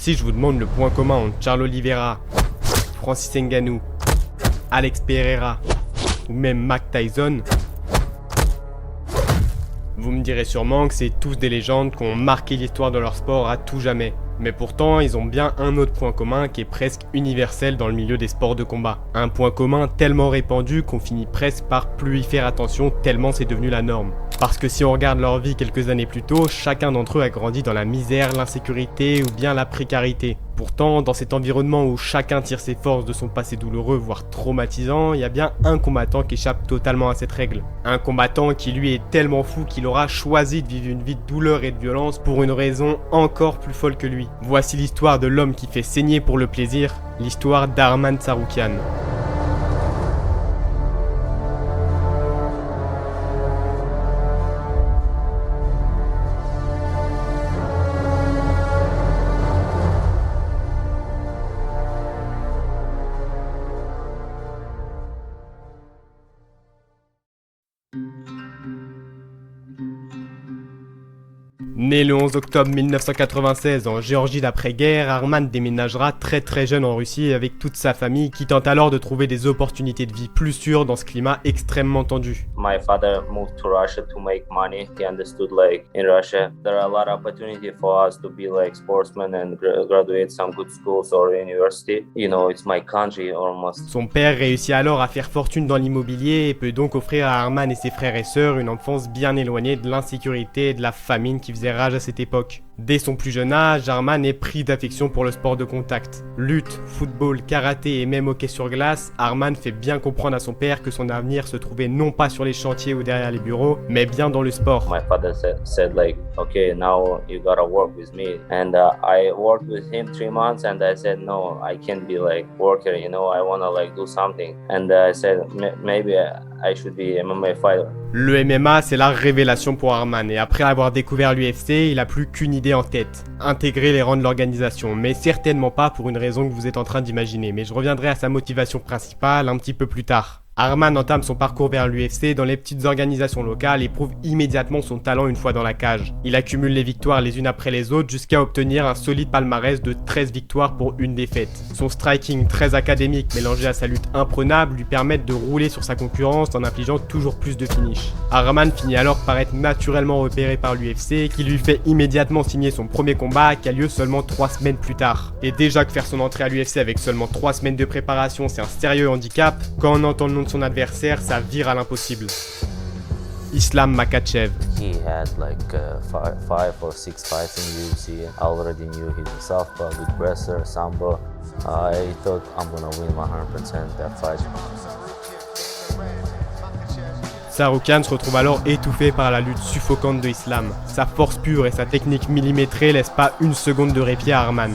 Si je vous demande le point commun entre Charles Oliveira, Francis Ngannou, Alex Pereira ou même Mike Tyson, vous me direz sûrement que c'est tous des légendes qui ont marqué l'histoire de leur sport à tout jamais. Mais pourtant, ils ont bien un autre point commun qui est presque universel dans le milieu des sports de combat. Un point commun tellement répandu qu'on finit presque par plus y faire attention tellement c'est devenu la norme. Parce que si on regarde leur vie quelques années plus tôt, chacun d'entre eux a grandi dans la misère, l'insécurité ou bien la précarité. Pourtant, dans cet environnement où chacun tire ses forces de son passé douloureux, voire traumatisant, il y a bien un combattant qui échappe totalement à cette règle. Un combattant qui lui est tellement fou qu'il aura choisi de vivre une vie de douleur et de violence pour une raison encore plus folle que lui. Voici l'histoire de l'homme qui fait saigner pour le plaisir, l'histoire d'Arman Tsarukyan. Né le 11 octobre 1996 en Géorgie d'après-guerre, Arman déménagera très jeune en Russie avec toute sa famille qui tente alors de trouver des opportunités de vie plus sûres dans ce climat extrêmement tendu. My father moved to Russia to make money. He understood like in Russia there are a lot of opportunity for us to be like sportsmen and graduate some good schools or university. You know, it's my country almost. Son père réussit alors à faire fortune dans l'immobilier et peut donc offrir à Arman et ses frères et sœurs une enfance bien éloignée de l'insécurité et de la famine qui faisait rage à cette époque. Dès son plus jeune âge, Arman est pris d'affection pour le sport de contact. Lutte, football, karaté et même hockey sur glace, Arman fait bien comprendre à son père que son avenir se trouvait non pas sur les chantiers ou derrière les bureaux, mais bien dans le sport. My father said like, okay, now you gotta work with me. And I worked with him 3 months and I said, no, I can't be like worker, you know, I wanna like do something. And I said, maybe I should be a MMA fighter. Le MMA, c'est la révélation pour Arman et après avoir découvert l'UFC, il a plus qu'une idée en tête, intégrer les rangs de l'organisation, mais certainement pas pour une raison que vous êtes en train d'imaginer, mais je reviendrai à sa motivation principale un petit peu plus tard. Arman entame son parcours vers l'UFC dans les petites organisations locales et prouve immédiatement son talent une fois dans la cage. Il accumule les victoires les unes après les autres jusqu'à obtenir un solide palmarès de 13 victoires pour une défaite. Son striking très académique mélangé à sa lutte imprenable lui permettent de rouler sur sa concurrence en infligeant toujours plus de finish. Arman finit alors par être naturellement repéré par l'UFC qui lui fait immédiatement signer son premier combat qui a lieu seulement 3 semaines plus tard. Et déjà que faire son entrée à l'UFC avec seulement 3 semaines de préparation c'est un sérieux handicap, quand on entend le nom de son adversaire, ça vire à l'impossible. Islam Makhachev. He had like 5 or 6 fights in UFC. I already knew he's a southpaw, good wrestler, sambo. I thought I'm gonna win 100% that fight. Tsarukyan se retrouve alors étouffé par la lutte suffocante de Islam. Sa force pure et sa technique millimétrée laissent pas une seconde de répit à Arman.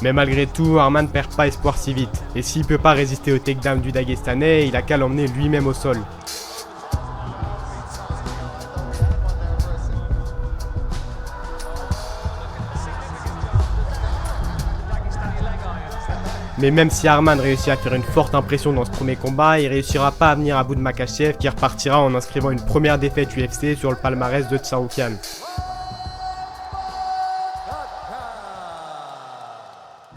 Mais malgré tout, Arman perd pas espoir si vite, et s'il peut pas résister au takedown du Dagestanais, il a qu'à l'emmener lui-même au sol. Mais même si Arman réussit à faire une forte impression dans ce premier combat, il réussira pas à venir à bout de Makhachev qui repartira en inscrivant une première défaite UFC sur le palmarès de Tsarukyan.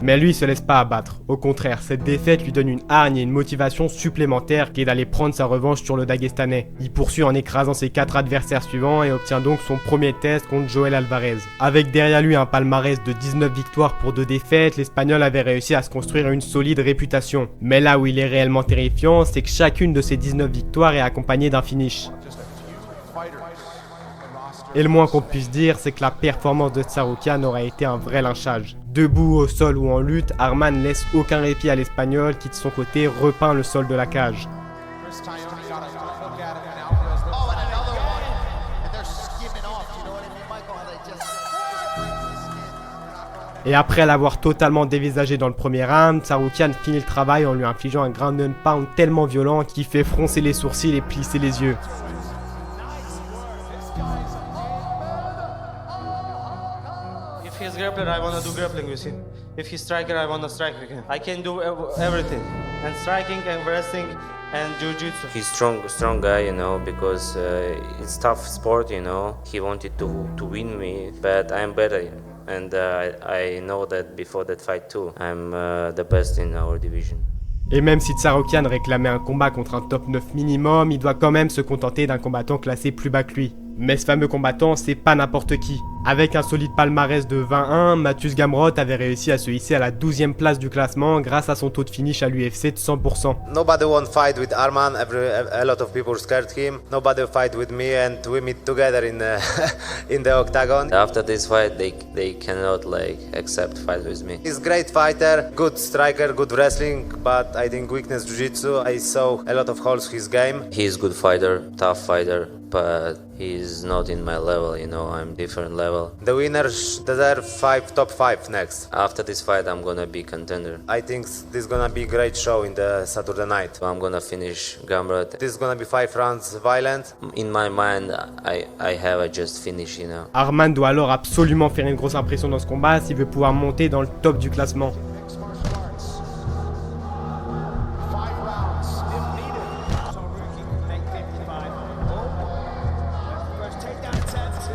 Mais lui, il se laisse pas abattre. Au contraire, cette défaite lui donne une hargne et une motivation supplémentaire qui est d'aller prendre sa revanche sur le Dagestanais. Il poursuit en écrasant ses 4 adversaires suivants et obtient donc son premier test contre Joel Alvarez. Avec derrière lui un palmarès de 19 victoires pour 2 défaites, l'Espagnol avait réussi à se construire une solide réputation. Mais là où il est réellement terrifiant, c'est que chacune de ces 19 victoires est accompagnée d'un finish. Et le moins qu'on puisse dire, c'est que la performance de Tsarukyan aurait été un vrai lynchage. Debout au sol ou en lutte, Arman laisse aucun répit à l'Espagnol qui de son côté repeint le sol de la cage. Et après l'avoir totalement dévisagé dans le premier round, Tsarukyan finit le travail en lui infligeant un ground and pound tellement violent qu'il fait froncer les sourcils et plisser les yeux. If he's grappler, I wanna do grappling with him. If he's striker, I wanna strike with him. I can do everything. And striking and wrestling, and jiu-jitsu. He's strong guy, you know, because it's tough sport, you know. He wanted to win me, but I'm better, and I know that before that fight too. I'm the best in our division. Et même si Tsarukyan réclamait un combat contre un top 9 minimum, il doit quand même se contenter d'un combattant classé plus bas que lui. Mais ce fameux combattant, c'est pas n'importe qui. Avec un solide palmarès de 20-1, Mateusz Gamrot avait réussi à se hisser à la 12e place du classement grâce à son taux de finish à l'UFC de 100%. Nobody won't fight with Arman. A lot of people scared him. Nobody fight with me, and we meet together in in the octagon. After this fight, they cannot like accept fight with me. He's great fighter, good striker, good wrestling, but I think weakness jiu-jitsu. I saw a lot of holes his game. He's good fighter, tough fighter, but he's not in my level, you know, I'm different level. The winners deserve top 5 next. After this fight, I'm gonna be contender. I think this is gonna be a great show in the Saturday night. I'm gonna finish Gamrot. This is gonna be 5 rounds violent. In my mind, I have a just finish, you know. Arman doit alors absolument faire une grosse impression dans ce combat s'il veut pouvoir monter dans le top du classement.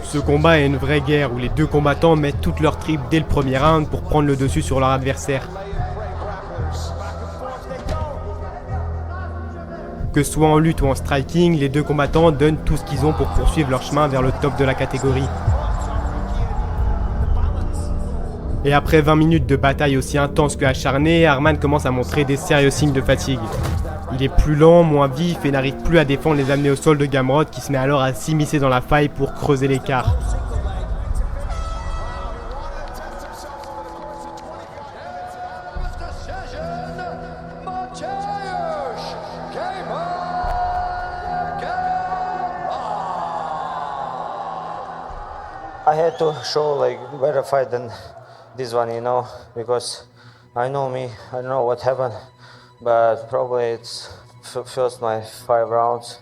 Ce combat est une vraie guerre où les deux combattants mettent toutes leurs tripes dès le premier round pour prendre le dessus sur leur adversaire. Que ce soit en lutte ou en striking, les deux combattants donnent tout ce qu'ils ont pour poursuivre leur chemin vers le top de la catégorie. Et après 20 minutes de bataille aussi intense que acharnée, Arman commence à montrer des sérieux signes de fatigue. Il est plus lent, moins vif et n'arrive plus à défendre les amenés au sol de Gamrot qui se met alors à s'immiscer dans la faille pour creuser l'écart. I had to show like better fight than this one, you know, because I know me, I know what happened, but probably it's first my 5 rounds.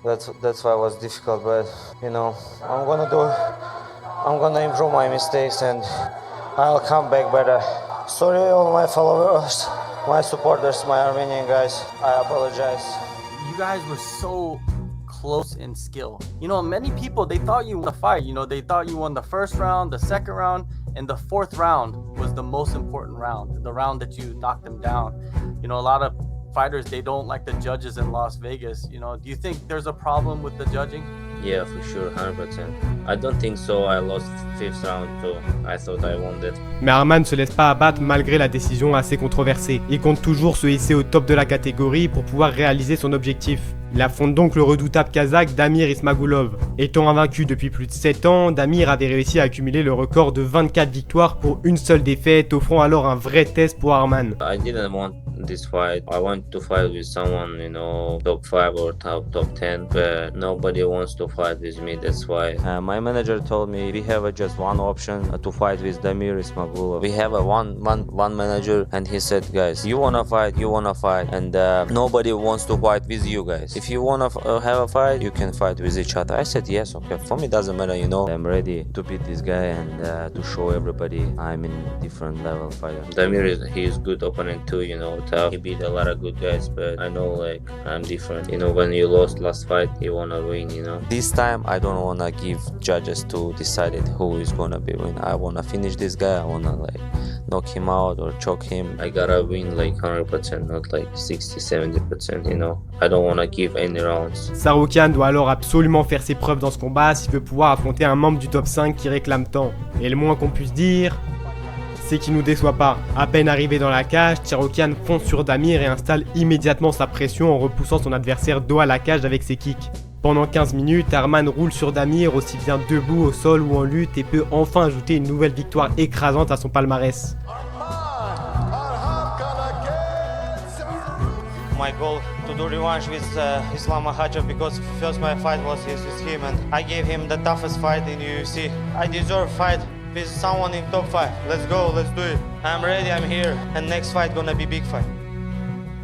That's why it was difficult, but you know, I'm gonna improve my mistakes and I'll come back better. Sorry all my followers, my supporters, my Armenian guys, I apologize. You guys were so close in skill. You know, many people, they thought you won the fight. You know, they thought you won the first round, the second round, and the fourth round was the most important round, the round that you knocked them down. You know, a lot of fighters, they don't like the judges in Las Vegas. You know, do you think there's a problem with the judging? Yeah, for sure, 100%. I don't think so. I lost 5th round, so I thought I won that. Mais Arman ne se laisse pas abattre malgré la décision assez controversée. Il compte toujours se hisser au top de la catégorie pour pouvoir réaliser son objectif. Il affronte donc le redoutable kazakh Damir Ismagulov. Étant invaincu depuis plus de 7 ans, Damir avait réussi à accumuler le record de 24 victoires pour une seule défaite, offrant alors un vrai test pour Arman. I didn't want this fight. I want to fight with someone, you know, top 5 or top 10, but nobody wants to fight with me. That's why my manager told me we have just one option to fight with Damir Ismagulov. We have a one manager, and he said, guys, you wanna fight, and nobody wants to fight with you guys. If you wanna have a fight, you can fight with each other. I said yes, okay. For me, doesn't matter, you know. I'm ready to beat this guy and to show everybody I'm in different level fighter. Damir he is good opponent too, you know. Tough. He beat a lot of good guys, but I know like I'm different. You know, when you lost last fight, you wanna win, you know. This time I don't wanna give judges to decide who is gonna be win. I wanna finish this guy. I wanna like knock him out or choke him. I gotta win like 100%, not like 60-70%, you know. I don't wanna give any rounds. Tsarukyan doit alors absolument faire ses preuves dans ce combat s'il veut pouvoir affronter un membre du top 5 qui réclame tant. Et le moins qu'on puisse dire, c'est qu'il nous déçoit pas. À peine arrivé dans la cage, Tsarukyan fonce sur Damir et installe immédiatement sa pression en repoussant son adversaire dos à la cage avec ses kicks. Pendant 15 minutes, Arman roule sur Damir aussi bien debout au sol ou en lutte et peut enfin ajouter une nouvelle victoire écrasante à son palmarès. My goal to do revanche with Islam Makhachev because first my fight was with him and I gave him the toughest fight in UFC. I deserve fight with someone in top 5. Let's go, let's do it. I'm ready, I'm here, and next fight gonna be big fight.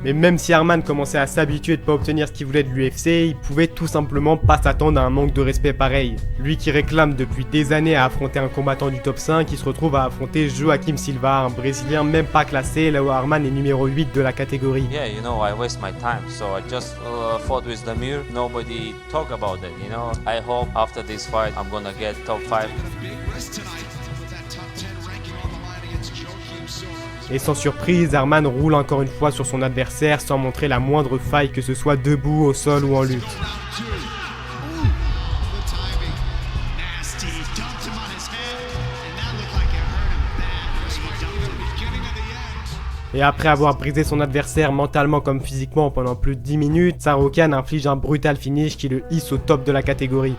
Mais même si Arman commençait à s'habituer de pas obtenir ce qu'il voulait de l'UFC, il pouvait tout simplement pas s'attendre à un manque de respect pareil. Lui qui réclame depuis des années à affronter un combattant du top 5, il se retrouve à affronter Joaquim Silva, un Brésilien même pas classé, là où Arman est numéro 8 de la catégorie. Yeah, you know, I waste my time, so I just fought with Damir. Nobody talk about that, you know. I hope after this fight I'm gonna get top 5. Et sans surprise, Arman roule encore une fois sur son adversaire sans montrer la moindre faille, que ce soit debout, au sol ou en lutte. Et après avoir brisé son adversaire mentalement comme physiquement pendant plus de 10 minutes, Tsarukyan inflige un brutal finish qui le hisse au top de la catégorie.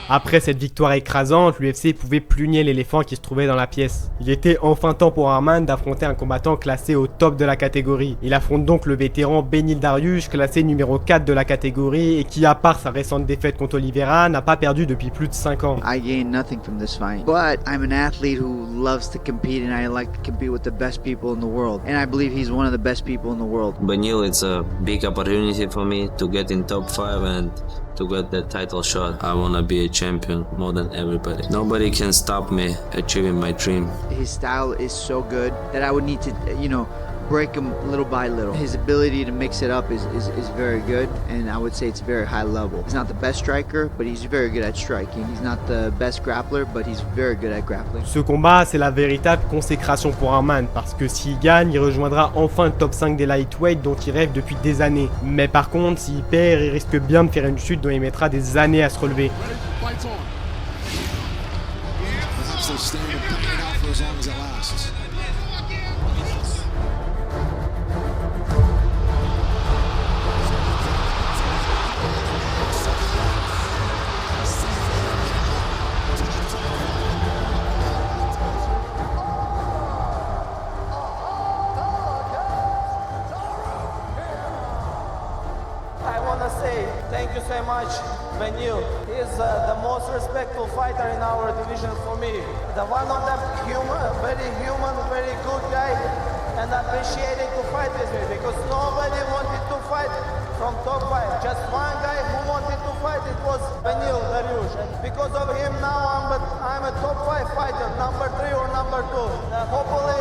Après cette victoire écrasante, l'UFC pouvait plus nier l'éléphant qui se trouvait dans la pièce. Il était enfin temps pour Arman d'affronter un combattant classé au top de la catégorie. Il affronte donc le vétéran Beneil Dariush, classé numéro 4 de la catégorie et qui, à part sa récente défaite contre Oliveira, n'a pas perdu depuis plus de 5 ans. I gained nothing from this fight, but I'm an athlete who loves to compete and I like to compete with the best people in the world. And I believe he's one of the best people in the world. Beneil, it's a big opportunity for me to get in top 5 and to get that title shot. I wanna be a champion more than everybody. Nobody can stop me achieving my dream. His style is so good that I would need to, break him little by little. His ability to mix it up is very good, and I would say it's very high level. He's not the best striker, but he's very good at striking. He's not the best grappler, but he's very good at grappling. Ce combat, c'est la véritable consécration pour Arman, parce que s'il gagne, il rejoindra enfin le top 5 des lightweight dont il rêve depuis des années. Mais par contre, s'il perd, il risque bien de faire une chute dont il mettra des années à se relever. Thank you so much, Beneil. He's the most respectful fighter in our division for me. The one of them very human, very good guy, and appreciated to fight with me because nobody wanted to fight from top 5. Just one guy who wanted to fight, it was Beneil Dariush. And because of him now I'm a top 5 fighter, number 3 or number 2. Hopefully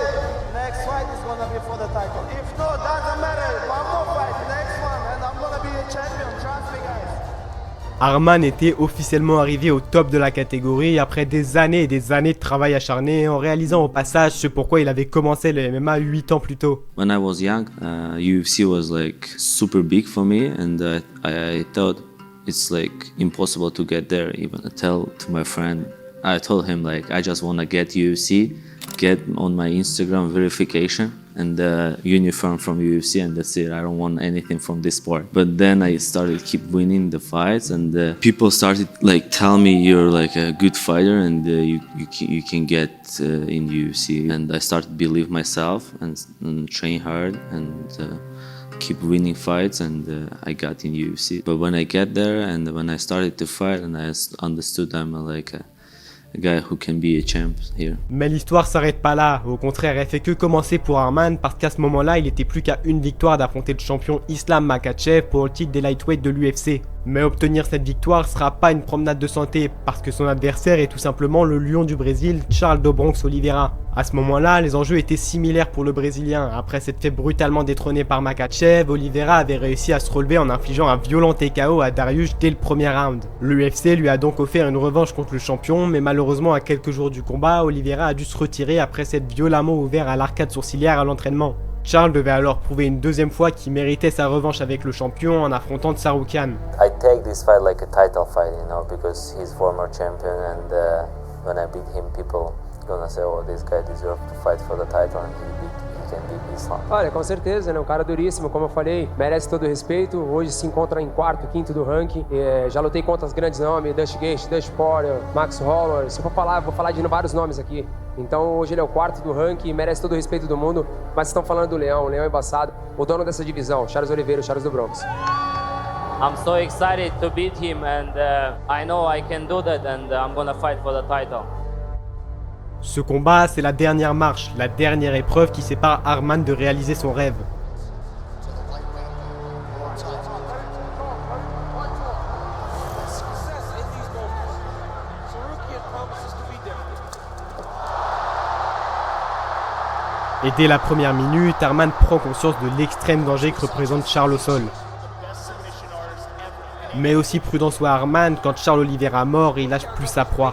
next fight is gonna be for the title. If not, doesn't matter. One more fight, next one, and I'm gonna be a champion. Trust me, guys. Arman était officiellement arrivé au top de la catégorie après des années et des années de travail acharné, en réalisant au passage ce pourquoi il avait commencé le MMA 8 ans plus tôt. When I was young, UFC was like super big for me, and I thought it's like impossible to get there. Even I told him like I just want to get UFC, get on my Instagram verification and the uniform from UFC, and that's it. I don't want anything from this sport. But then I started keep winning the fights, and people started like tell me you're like a good fighter and you can get in UFC. And I started believe myself and train hard and keep winning fights, and I got in UFC. But when I get there and when I started to fight and I understood I'm like a guy who can be a champ here. Mais l'histoire s'arrête pas là, au contraire elle fait que commencer pour Arman parce qu'à ce moment-là il était plus qu'à une victoire d'affronter le champion Islam Makhachev pour le titre des lightweight de l'UFC. Mais obtenir cette victoire sera pas une promenade de santé parce que son adversaire est tout simplement le lion du Brésil, Charles do Bronx Oliveira. À ce moment-là, les enjeux étaient similaires pour le Brésilien. Après s'être fait brutalement détrôner par Makhachev, Oliveira avait réussi à se relever en infligeant un violent TKO à Dariush dès le premier round. L'UFC lui a donc offert une revanche contre le champion, mais malheureusement à quelques jours du combat, Oliveira a dû se retirer après s'être violemment ouvert à l'arcade sourcilière à l'entraînement. Charles devait alors prouver une deuxième fois qu'il méritait sa revanche avec le champion en affrontant Tsarukyan. I take this fight like a title fight, because he's former champion, and when I beat him, people gonna say, oh, this guy deserves to fight for the title, and he can beat Islam. Olha, com certeza, né? Um cara duríssimo, como eu falei, merece todo o respeito. Hoje se encontra em quarto, quinto do ranking. Já lutei contra os grandes nomes, Dusty Gates, Dusty Poirier, Max Holloway. Se eu for falar, vou falar de vários nomes aqui. Então hoje ele é o quarto do ranking, merece todo o respeito do mundo. Mas estão falando do Leão, o Leão é embaçado. O dono dessa divisão, Charles Oliveira, o Charles do Bronx. I'm so excited to beat him, and I know I can do that, and I'm gonna fight for the title. Ce combat, c'est la dernière marche, la dernière épreuve qui sépare Arman de réaliser son rêve. Et dès la première minute, Arman prend conscience de l'extrême danger que représente Charles au sol. Mais aussi prudent soit Arman, quand Charles Oliveira mord, il lâche plus sa proie.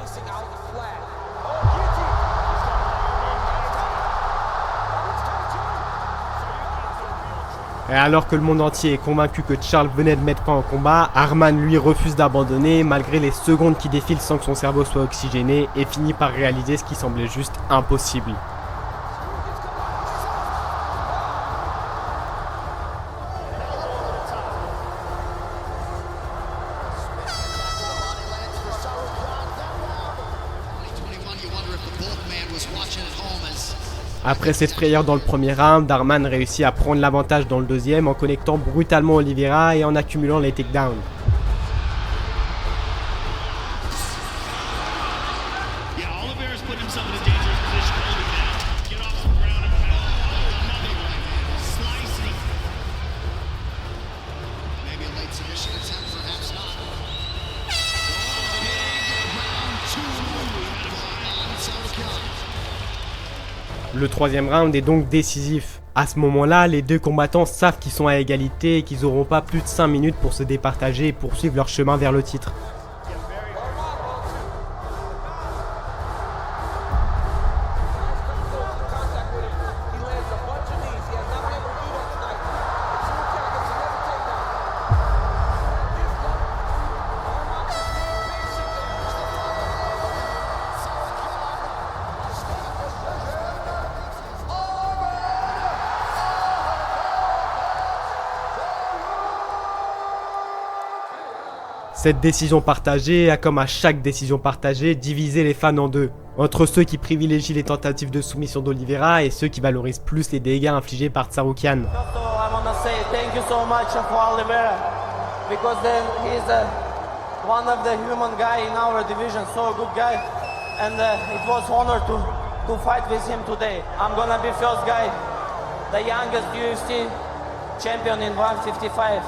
Et alors que le monde entier est convaincu que Charles venait de mettre fin au combat, Arman lui refuse d'abandonner malgré les secondes qui défilent sans que son cerveau soit oxygéné et finit par réaliser ce qui semblait juste impossible. Après cette frayeur dans le premier round, Arman réussit à prendre l'avantage dans le deuxième en connectant brutalement Oliveira et en accumulant les takedowns. Le troisième round est donc décisif. À ce moment-là, les deux combattants savent qu'ils sont à égalité et qu'ils n'auront pas plus de 5 minutes pour se départager et poursuivre leur chemin vers le titre. Cette décision partagée a, comme à chaque décision partagée, divisé les fans en deux. Entre ceux qui privilégient les tentatives de soumission d'Oliveira et ceux qui valorisent plus les dégâts infligés par Tsarukyan. So I wanna say thank you so much for Oliveira, because then he's one of the human guy in our division, so a good guy, and it was honor to fight with him today. I'm gonna be first guy, the youngest UFC champion in 155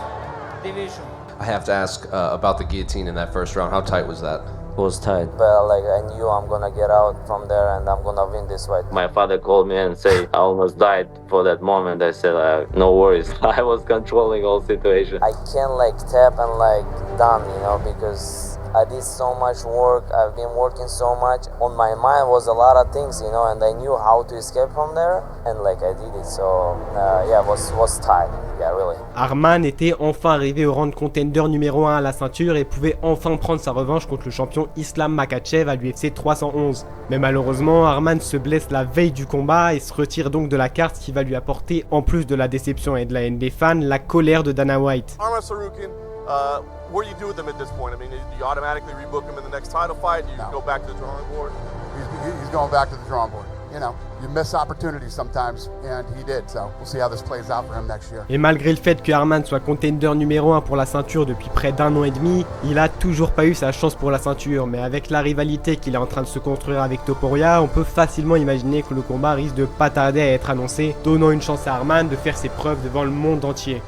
division. I have to ask about the guillotine in that first round. How tight was that? It was tight, but like I knew I'm gonna get out from there and I'm gonna win this fight. My father called me and said I almost died for that moment. I said no worries. I was controlling all situation. I can't like tap and like done, you know, because I did so much work. I've been working so much. On my mind was a lot of things, you know, and I knew how to escape from there, and like I did it. So yeah, it was tight. Yeah, really. Arman était enfin arrivé au round contender numéro 1 à la ceinture et pouvait enfin prendre sa revanche contre le champion Islam Makhachev à l'UFC 311. Mais malheureusement, Arman se blesse la veille du combat et se retire donc de la carte, ce qui va lui apporter, en plus de la déception et de la haine des fans, la colère de Dana White. Arman Tsarukyan, what do you do with him at this point? I mean, do you automatically rebook him in the next title fight? Do you go back to the drawing board? He's going back to the drawing board. You know, you miss opportunities sometimes, and he did, so we'll see how this plays out for him next year. Et malgré le fait que Arman soit contender numéro 1 pour la ceinture depuis près d'1 an et demi, il a toujours pas eu sa chance pour la ceinture, mais avec la rivalité qu'il est en train de se construire avec Topuria, on peut facilement imaginer que le combat risque de pas tarder à être annoncé, donnant une chance à Arman de faire ses preuves devant le monde entier.